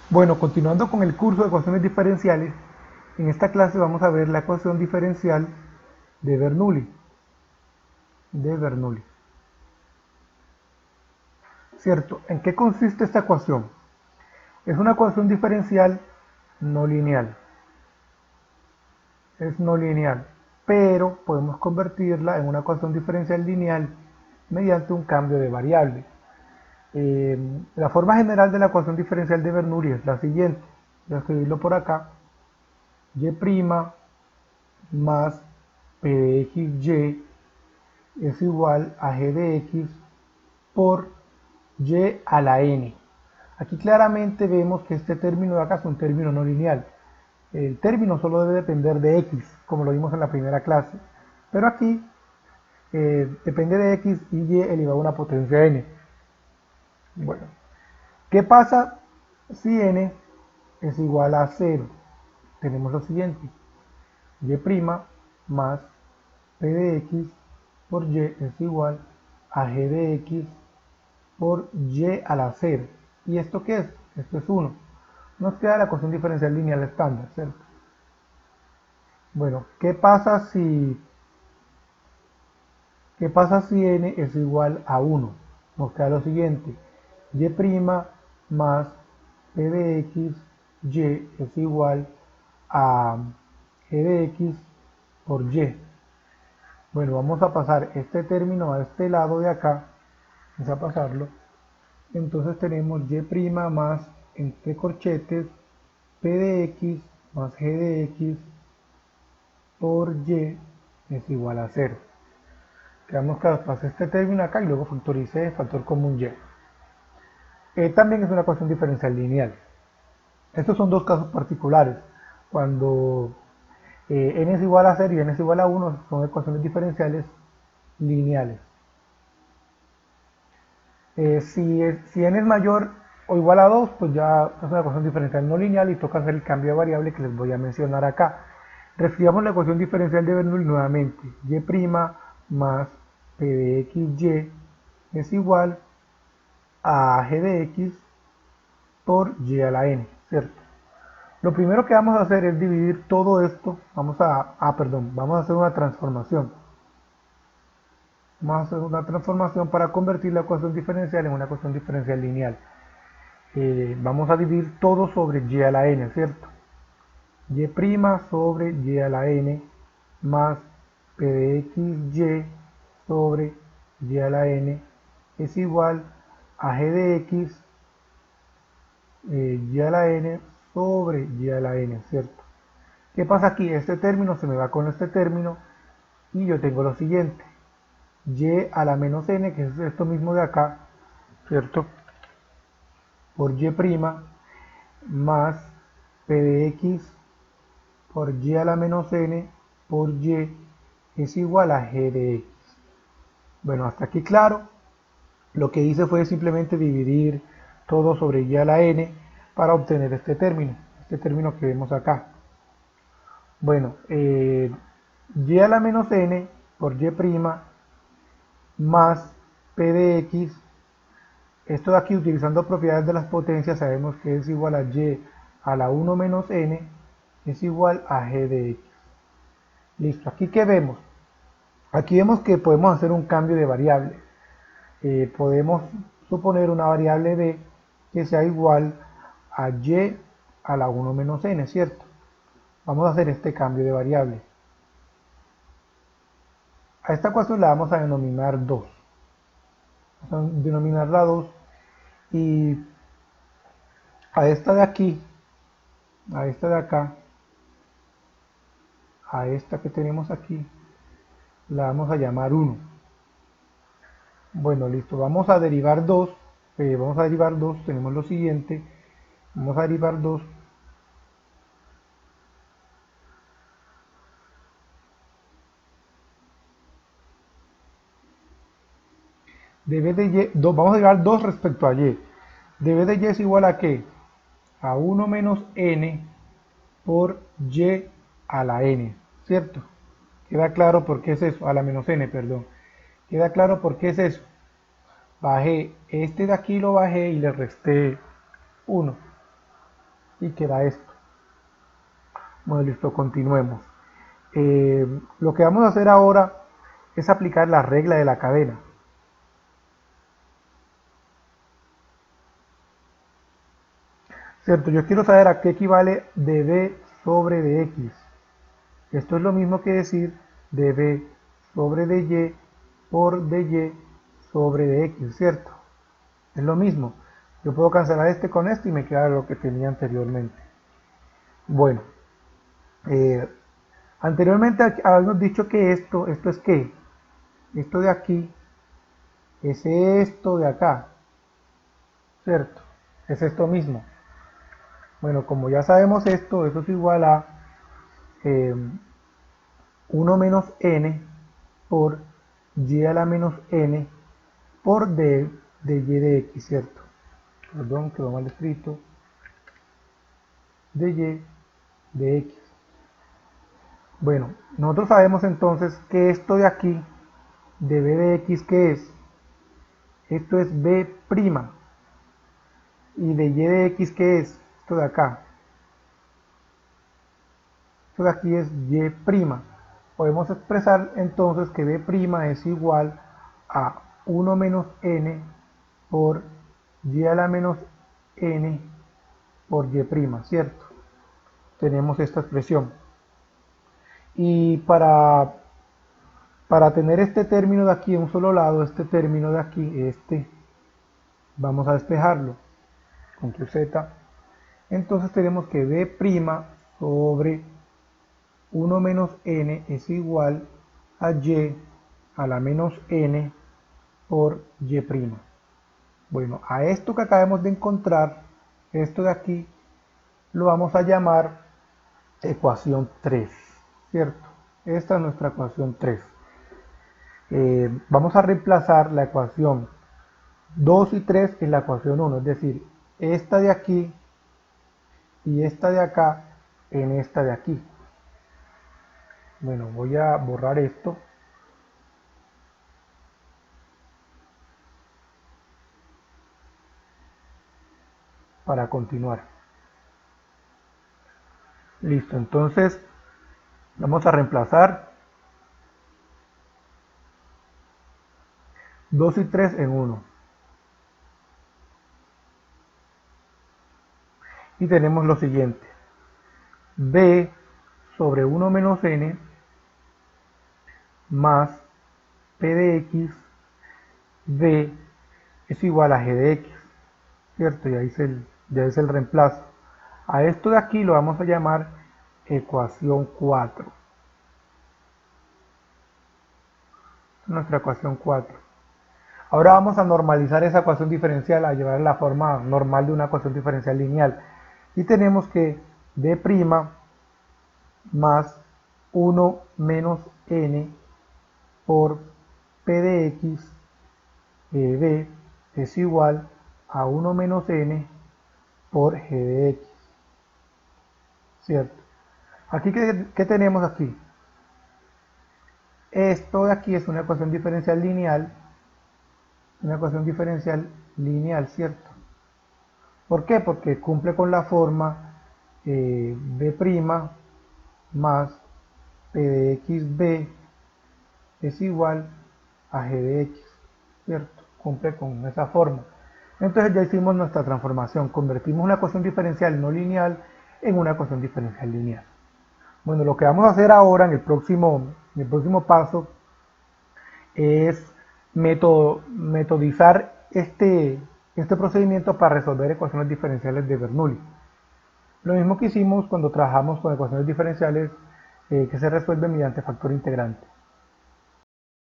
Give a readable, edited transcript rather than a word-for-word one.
Bueno, continuando con el curso de ecuaciones diferenciales, en esta clase vamos a ver la ecuación diferencial de Bernoulli. ¿Cierto? ¿En qué consiste esta ecuación? Es una ecuación diferencial no lineal. Es no lineal, pero podemos convertirla en una ecuación diferencial lineal mediante un cambio de variable. La forma general de la ecuación diferencial de Bernoulli es la siguiente. Voy a escribirlo por acá. Y' más P de xy es igual a g de x por y a la n. Aquí claramente vemos que este término de acá es un término no lineal. El término solo debe depender de x, como lo vimos en la primera clase. Pero aquí depende de x y y elevado a una potencia n. Bueno, ¿qué pasa si n es igual a 0? Tenemos lo siguiente. Y' más p de x por y es igual a g de x por y a la 0. ¿Y esto qué es? Esto es 1. Nos queda la ecuación diferencial lineal estándar, ¿cierto? Bueno, ¿qué pasa si n es igual a 1? Nos queda lo siguiente. Y' más p de x y es igual a g de x por y. Bueno, vamos a pasar este término a este lado de acá. Vamos a pasarlo. Entonces tenemos y' más entre corchetes p de x más g de x por y es igual a 0. Quedamos que pasé este término acá y luego factoricé el factor común y. También es una ecuación diferencial lineal. Estos son dos casos particulares. Cuando n es igual a 0 y n es igual a 1 son ecuaciones diferenciales lineales. Si n es mayor o igual a 2, pues ya es una ecuación diferencial no lineal y toca hacer el cambio de variable que les voy a mencionar acá. Reescribamos la ecuación diferencial de Bernoulli nuevamente. Y' más p de xy es igual a g de x por y a la n, ¿cierto? Lo primero que vamos a hacer es dividir todo esto. Vamos a hacer una transformación. Vamos a hacer una transformación para convertir la ecuación diferencial en una ecuación diferencial lineal. Vamos a dividir todo sobre y a la n, ¿cierto? Y' sobre y a la n más p de xy sobre y a la n es igual a g de x y a la n sobre y a la n, ¿cierto? ¿Qué pasa aquí? Este término se me va con este término y yo tengo lo siguiente. Y a la menos n, que es esto mismo de acá, ¿cierto? Por y' más p de x por y a la menos n por y es igual a g de x. Bueno, hasta aquí claro. Lo que hice fue simplemente dividir todo sobre y a la n para obtener este término que vemos acá. Bueno, y a la menos n por y' más p de x. Esto de aquí, utilizando propiedades de las potencias, sabemos que es igual a y a la 1 menos n es igual a g de x. Listo, aquí ¿qué vemos? Aquí vemos que podemos hacer un cambio de variable. Podemos suponer una variable b que sea igual a y a la 1 menos n, ¿cierto? Vamos a hacer este cambio de variable. A esta ecuación la vamos a denominar 2. Vamos a denominarla 2 y a esta de aquí, a esta de acá, a esta que tenemos aquí, la vamos a llamar 1. Bueno, listo, vamos a derivar 2, tenemos lo siguiente, vamos a derivar 2, vamos a derivar 2 respecto a y, db de y es igual a ¿qué? A 1 menos n por y a la n, ¿cierto? Queda claro por qué es eso, a la menos n, perdón. Queda claro por qué es eso. Bajé este de aquí, lo bajé y le resté 1. y queda esto. Bueno, listo, continuemos. Lo que vamos a hacer ahora es aplicar la regla de la cadena. ¿Cierto? Yo quiero saber a qué equivale dB sobre dx. Esto es lo mismo que decir dB sobre dy por dy sobre dx, ¿cierto? Es lo mismo. Yo puedo cancelar este con este y me queda lo que tenía anteriormente. Bueno, anteriormente habíamos dicho que esto es ¿qué? Esto de aquí es esto de acá, ¿cierto? Es esto mismo. Bueno, como ya sabemos esto, eso es igual a 1 menos n por y a la menos n por d de y de x, ¿cierto? Perdón, quedó mal escrito. De y de x. Bueno, nosotros sabemos entonces que esto de aquí, de b de x, ¿qué es? Esto es b'. Y de y de x, ¿qué es? Esto de acá. Esto de aquí es y'. Podemos expresar entonces que b' es igual a 1 menos n por y a la menos n por y', ¿cierto? Tenemos esta expresión. Y para tener este término de aquí en un solo lado, este término de aquí, vamos a despejarlo con tu z. Entonces tenemos que b' sobre 1 menos n es igual a y a la menos n por y'. Bueno, a esto que acabamos de encontrar, esto de aquí, lo vamos a llamar ecuación 3, ¿cierto? Esta es nuestra ecuación 3. Vamos a reemplazar la ecuación 2 y 3 en la ecuación 1, es decir, esta de aquí y esta de acá en esta de aquí. Bueno, voy a borrar esto. Para continuar. Listo, entonces vamos a reemplazar 2 y 3 en 1. Y tenemos lo siguiente. B sobre 1 menos n más p de x, b es igual a g de x, ¿cierto? Ya hice el reemplazo. A esto de aquí lo vamos a llamar ecuación 4. Nuestra ecuación 4. Ahora vamos a normalizar esa ecuación diferencial, a llevar a la forma normal de una ecuación diferencial lineal. Y tenemos que d' más 1 menos n por p de x b es igual a 1 menos n por g de x, ¿cierto? Aquí, ¿qué tenemos aquí? Esto de aquí es una ecuación diferencial lineal, ¿cierto? ¿Por qué? Porque cumple con la forma b' más p de x b es igual a g de x, ¿cierto? Cumple con esa forma. Entonces ya hicimos nuestra transformación, convertimos una ecuación diferencial no lineal en una ecuación diferencial lineal. Bueno, lo que vamos a hacer ahora en el próximo paso es metodizar este procedimiento para resolver ecuaciones diferenciales de Bernoulli. Lo mismo que hicimos cuando trabajamos con ecuaciones diferenciales que se resuelven mediante factor integrante.